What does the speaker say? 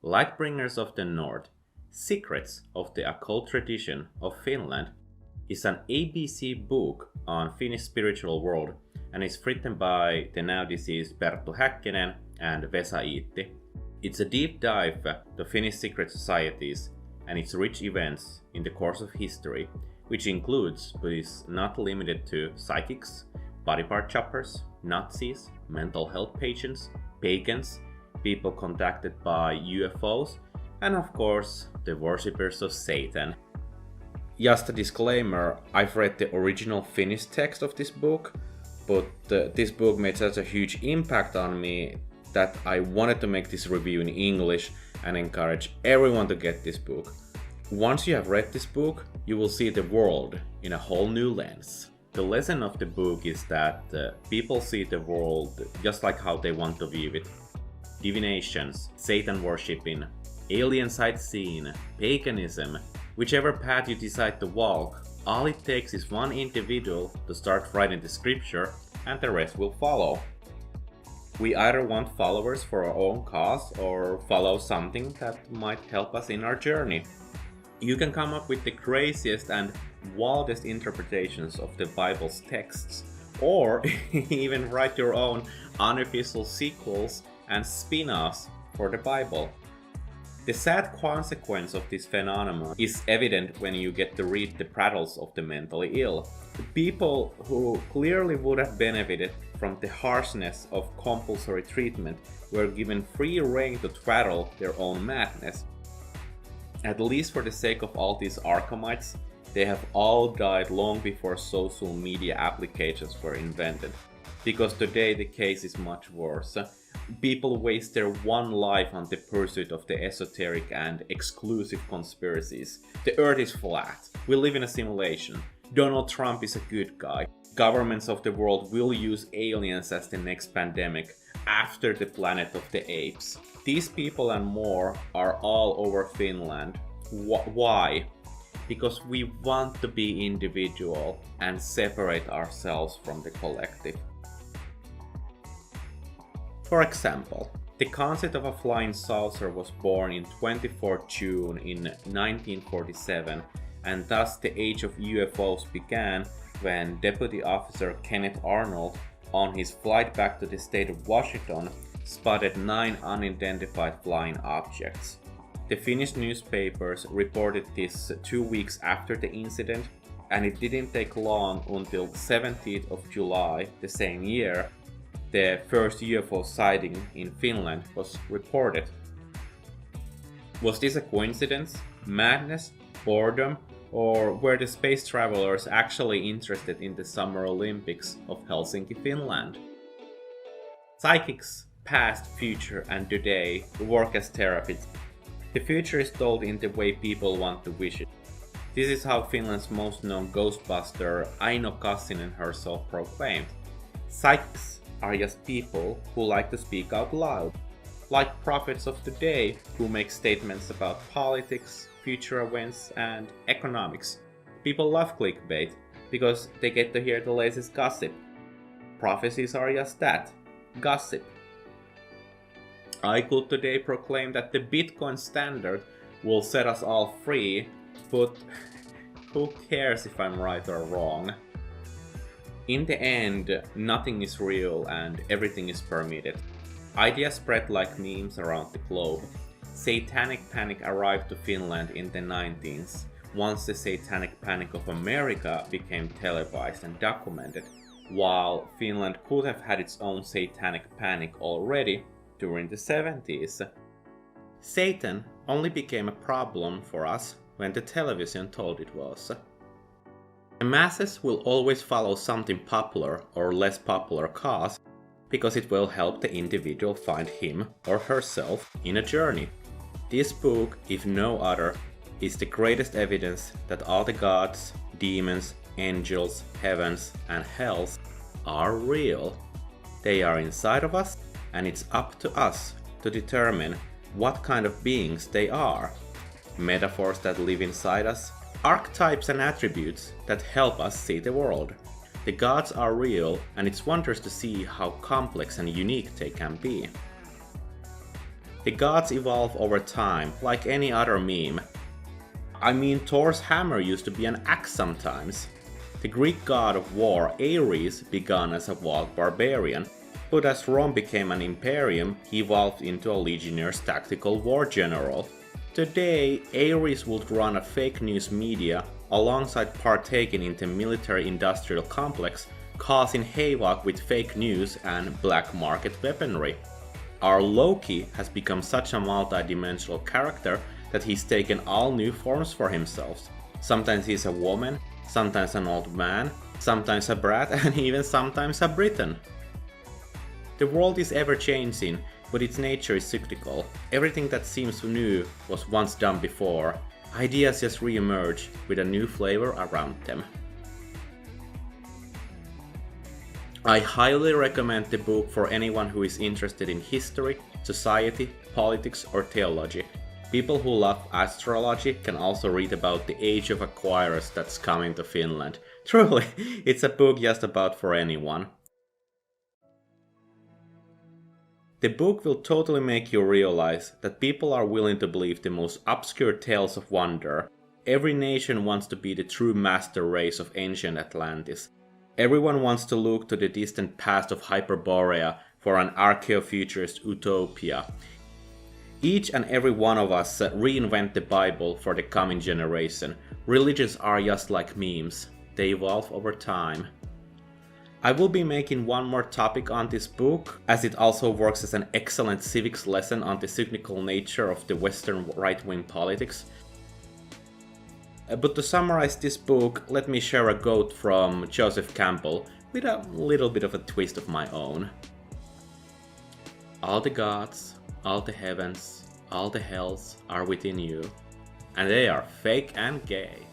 Lightbringers of the North, Secrets of the Occult Tradition of Finland is an ABC book on Finnish spiritual world and is written by the now deceased Perttu Häkkinen and Vesa Iitti. It's a deep dive to Finnish secret societies and its rich events in the course of history, which includes but is not limited to psychics, body part choppers, Nazis, mental health patients, pagans, people contacted by UFOs, and of course, the worshippers of Satan. Just a disclaimer, I've read the original Finnish text of this book, but this book made such a huge impact on me that I wanted to make this review in English and encourage everyone to get this book. Once you have read this book, you will see the world in a whole new lens. The lesson of the book is that people see the world just like how they want to view it. Divinations, Satan worshipping, alien sightseeing, paganism, whichever path you decide to walk, all it takes is one individual to start writing the scripture and the rest will follow. We either want followers for our own cause or follow something that might help us in our journey. You can come up with the craziest and wildest interpretations of the Bible's texts, or even write your own unofficial sequels and spin-offs for the Bible. The sad consequence of this phenomenon is evident when you get to read the prattles of the mentally ill. The people who clearly would have benefited from the harshness of compulsory treatment were given free rein to twaddle their own madness. At least for the sake of all these Arkhamites, they have all died long before social media applications were invented. Because today the case is much worse. People waste their one life on the pursuit of the esoteric and exclusive conspiracies. The earth is flat. We live in a simulation. Donald Trump is a good guy. Governments of the world will use aliens as the next pandemic after the Planet of the Apes. These people and more are all over Finland. Why? Because we want to be individual and separate ourselves from the collective. For example, the concept of a flying saucer was born in 24 June in 1947, and thus the age of UFOs began when Deputy Officer Kenneth Arnold, on his flight back to the state of Washington, spotted 9 unidentified flying objects. The Finnish newspapers reported this 2 weeks after the incident, and it didn't take long until 17th of July the same year the first UFO sighting in Finland was reported. Was this a coincidence, madness, boredom, or were the space travelers actually interested in the Summer Olympics of Helsinki, Finland? Psychics, past, future, and today work as therapists. The future is told in the way people want to wish it. This is how Finland's most known ghostbuster Aino Kassinen herself proclaimed. Psychics are just people who like to speak out loud, like prophets of today who make statements about politics, future events, and economics. People love clickbait because they get to hear the latest gossip. Prophecies are just that, gossip. I could today proclaim that the Bitcoin standard will set us all free, but who cares if I'm right or wrong? In the end, nothing is real and everything is permitted. Ideas spread like memes around the globe. Satanic panic arrived to Finland in the 19th, once the Satanic Panic of America became televised and documented, while Finland could have had its own Satanic Panic already during the 70s. Satan only became a problem for us when the television told it was. The masses will always follow something popular or less popular cause because it will help the individual find him or herself in a journey. This book, if no other, is the greatest evidence that all the gods, demons, angels, heavens, and hells are real. They are inside of us, and it's up to us to determine what kind of beings they are. Metaphors that live inside us, archetypes and attributes that help us see the world. The gods are real, and it's wondrous to see how complex and unique they can be. The gods evolve over time, like any other meme. I mean, Thor's hammer used to be an axe sometimes. The Greek god of war, Ares, began as a wild barbarian, but as Rome became an imperium, he evolved into a legionnaire's tactical war general. Today, Ares would run a fake news media alongside partaking in the military-industrial complex, causing havoc with fake news and black market weaponry. Our Loki has become such a multi-dimensional character that he's taken all new forms for himself. Sometimes he's a woman, sometimes an old man, sometimes a brat, and even sometimes a Briton. The world is ever-changing, but its nature is cyclical. Everything that seems new was once done before. Ideas just re-emerge with a new flavor around them. I highly recommend the book for anyone who is interested in history, society, politics, or theology. People who love astrology can also read about the Age of Aquarius that's coming to Finland. Truly, it's a book just about for anyone. The book will totally make you realize that people are willing to believe the most obscure tales of wonder. Every nation wants to be the true master race of ancient Atlantis. Everyone wants to look to the distant past of Hyperborea for an archaeofuturist utopia. Each and every one of us reinvent the Bible for the coming generation. Religions are just like memes. They evolve over time. I will be making one more topic on this book, as it also works as an excellent civics lesson on the cyclical nature of the Western right-wing politics. But to summarize this book, let me share a quote from Joseph Campbell with a little bit of a twist of my own. All the gods, all the heavens, all the hells are within you, and they are fake and gay.